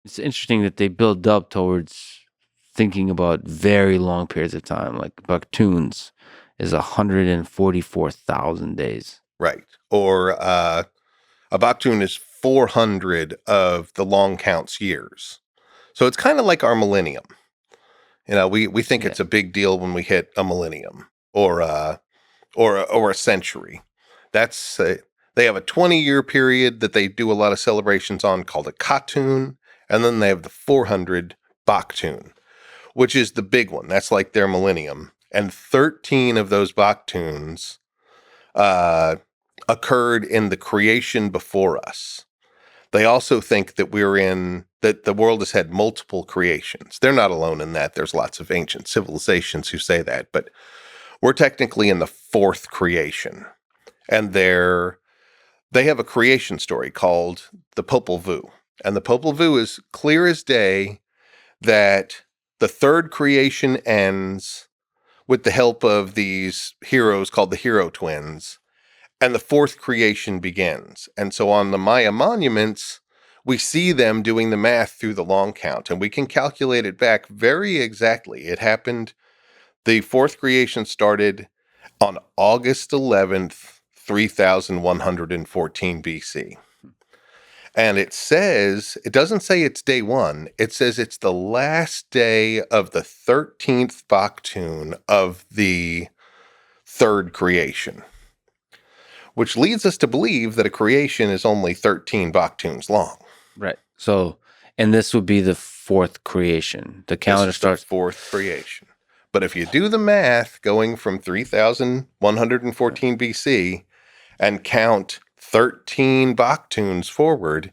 It's interesting that they build up towards thinking about very long periods of time, like Bucktoons is 144,000 days. Right. Or a Baktun is 400 of the long counts years. So it's kind of like our millennium. We think it's a big deal when we hit a millennium or a century. That's they have a 20-year period that they do a lot of celebrations on called a Katun, and then they have the 400 Baktun, which is the big one. That's like their millennium. And 13 of those Baktuns occurred in the creation before us. They also think that that the world has had multiple creations. They're not alone in that. There's lots of ancient civilizations who say that, but we're technically in the fourth creation. And they have a creation story called the Popol Vuh. And the Popol Vuh is clear as day that the third creation ends with the help of these heroes called the Hero Twins, and the fourth creation begins. And so on the Maya monuments, we see them doing the math through the long count, and we can calculate it back very exactly. It happened, the fourth creation started on August 11th, 3114 BC. And it doesn't say it's day one. It says it's the last day of the 13th Baktun of the third creation, which leads us to believe that a creation is only 13 Baktuns long. Right. So, and this would be the fourth creation. The calendar starts the fourth creation. But if you do the math going from 3114 BC and count 13 Baktuns forward,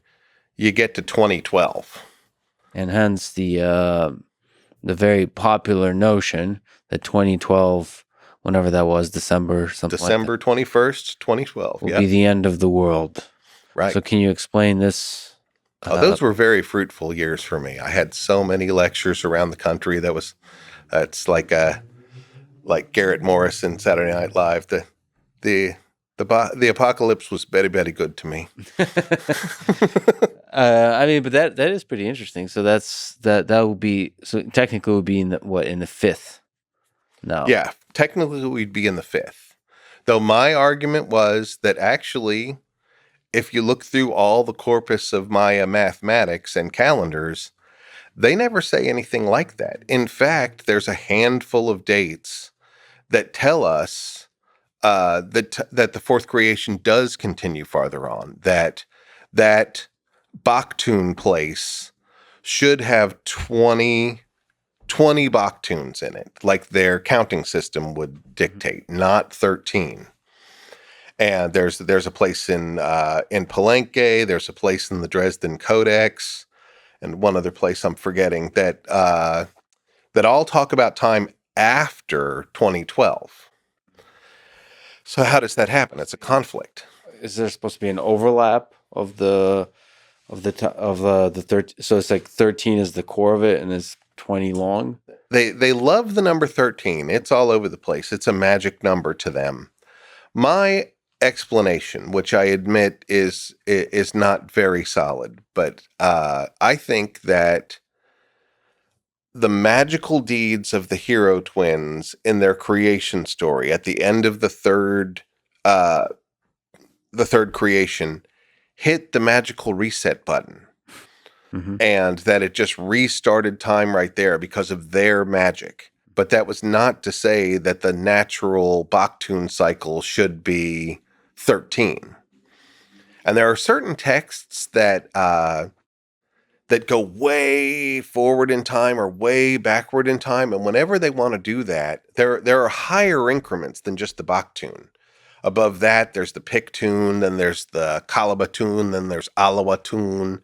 you get to 2012. And hence the very popular notion that 2012, whenever that was, December 21st, 2012, will be the end of the world. Right. So can you explain this? Those were very fruitful years for me. I had so many lectures around the country. That's like Garrett Morris in Saturday Night Live. The apocalypse was very, very good to me. But that is pretty interesting. So that would be, so technically it would be in the fifth. No. Yeah, technically we'd be in the fifth. Though my argument was that actually, if you look through all the corpus of Maya mathematics and calendars, they never say anything like that. In fact, there's a handful of dates that tell us that the fourth creation does continue farther on. That Baktun place should have 20 Baktuns in it, like their counting system would dictate, not 13. And there's a place in Palenque, there's a place in the Dresden Codex, and one other place I'm forgetting that all talk about time after 2012. So how does that happen? It's a conflict. Is there supposed to be an overlap of the 13? So it's like 13 is the core of it, and it's 20 long. They love the number 13. It's all over the place. It's a magic number to them. My explanation, which I admit is not very solid, but I think that the magical deeds of the Hero Twins in their creation story at the end of the third creation hit the magical reset button. Mm-hmm. And that it just restarted time right there because of their magic. But that was not to say that the natural Baktun cycle should be 13. And there are certain texts that go way forward in time or way backward in time. And whenever they want to do that, there are higher increments than just the Baktun. Above that, there's the Pictun, then there's the Kalabatun, then there's Alawatun,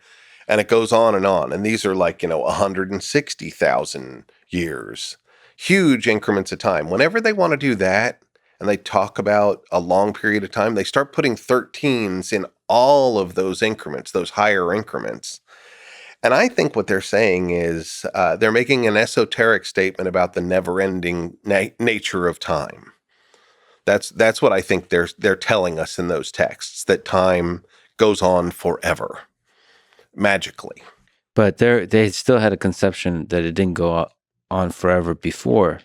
and it goes on. And these are 160,000 years. Huge increments of time. Whenever they want to do that, and they talk about a long period of time, they start putting 13s in all of those increments, those higher increments. And I think what they're saying is they're making an esoteric statement about the never-ending nature of time. That's what I think they're telling us in those texts, that time goes on forever, magically. But they still had a conception that it didn't go on forever before,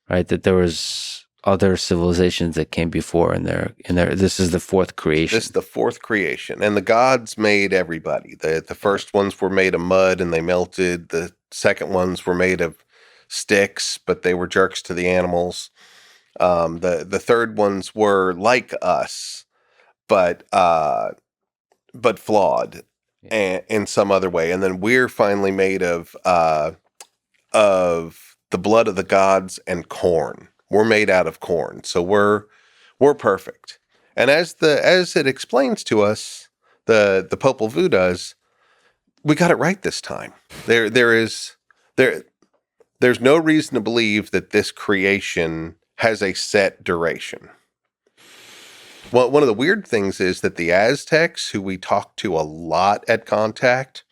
right? That there was other civilizations that came before, and this is the fourth creation. This is the fourth creation, and the gods made everybody. The first ones were made of mud and they melted. The second ones were made of sticks, but they were jerks to the animals. The third ones were like us, but flawed in some other way. And then we're finally made of the blood of the gods and corn. We're made out of corn, so we're perfect. And as it explains to us, the Popol Vuh does, we got it right this time. There's no reason to believe that this creation has a set duration. Well, one of the weird things is that the Aztecs, who we talked to a lot at Contact,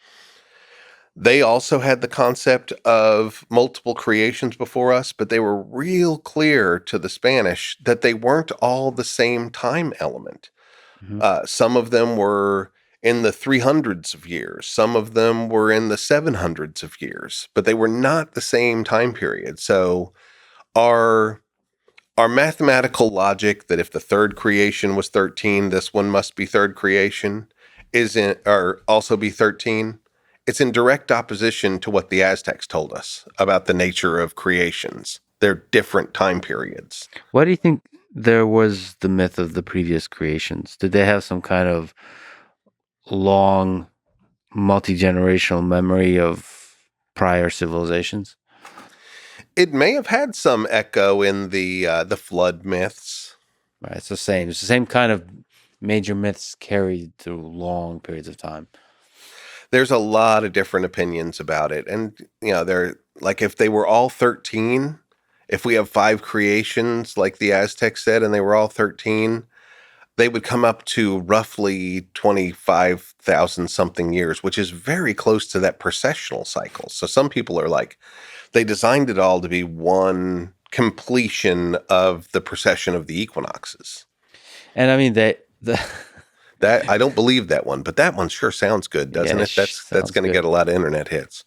they also had the concept of multiple creations before us, but they were real clear to the Spanish that they weren't all the same time element. Mm-hmm. Some of them were in the 300s of years. Some of them were in the 700s of years, but they were not the same time period. So our mathematical logic that if the third creation was 13, this one must be third creation also be 13. It's in direct opposition to what the Aztecs told us about the nature of creations. They're different time periods. Why do you think there was the myth of the previous creations? Did they have some kind of long, multi-generational memory of prior civilizations? It may have had some echo in the flood myths. Right, it's the same. It's the same kind of major myths carried through long periods of time. There's a lot of different opinions about it. And, they're like, if they were all 13, if we have 5 creations, like the Aztecs said, and they were all 13, they would come up to roughly 25,000 something years, which is very close to that precessional cycle. So some people are like, they designed it all to be one completion of the precession of the equinoxes. And I mean, that I don't believe that one, but that one sure sounds good, doesn't it? That's going to get a lot of internet hits.